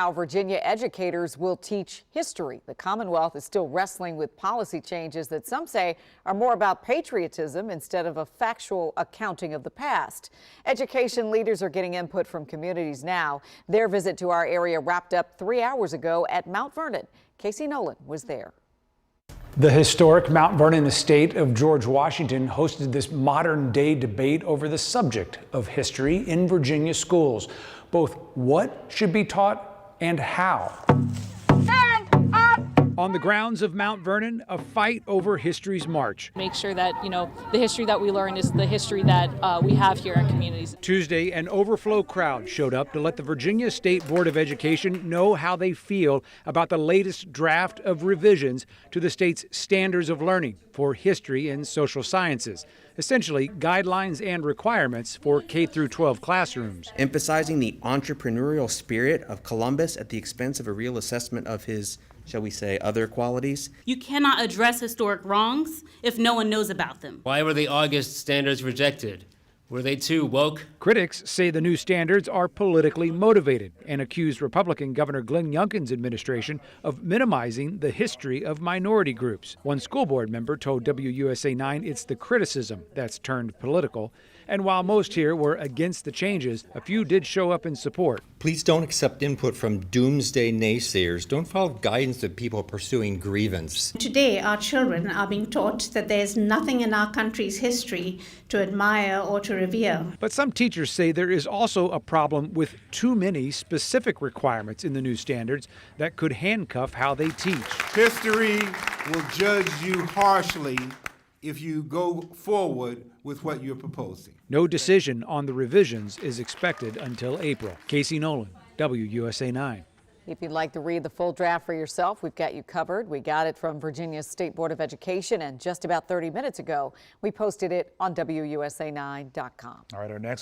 How Virginia educators will teach history. The Commonwealth is still wrestling with policy changes that some say are more about patriotism instead of a factual accounting of the past. Education leaders are getting input from communities now. Their visit to our area wrapped up 3 hours ago at Mount Vernon. Casey Nolan was there. The historic Mount Vernon estate of George Washington hosted this modern-day debate over the subject of history in Virginia schools, both what should be taught and how. Stand up! On the grounds of Mount Vernon, a fight over history's march. Make sure that, the history that we learn is the history that we have here in communities. Tuesday, an overflow crowd showed up to let the Virginia State Board of Education know how they feel about the latest draft of revisions to the state's standards of learning for history and social sciences. Essentially, guidelines and requirements for K-12 classrooms. Emphasizing the entrepreneurial spirit of Columbus at the expense of a real assessment of his, shall we say, other qualities. You cannot address historic wrongs if no one knows about them. Why were the August standards rejected? Were they too woke? Critics say the new standards are politically motivated and accuse Republican Governor Glenn Youngkin's administration of minimizing the history of minority groups. One school board member told WUSA 9 it's the criticism that's turned political. And while most here were against the changes, a few did show up in support. Please don't accept input from doomsday naysayers. Don't follow guidance of people pursuing grievance. Today, our children are being taught that there's nothing in our country's history to admire or to revere. But some teachers say there is also a problem with too many specific requirements in the new standards that could handcuff how they teach. History will judge you harshly if you go forward with what you're proposing. No decision on the revisions is expected until April. Casey Nolan, WUSA 9. If you'd like to read the full draft for yourself, we've got you covered. We got it from Virginia's State Board of Education, and just about 30 minutes ago, we posted it on WUSA9.com. All right, our next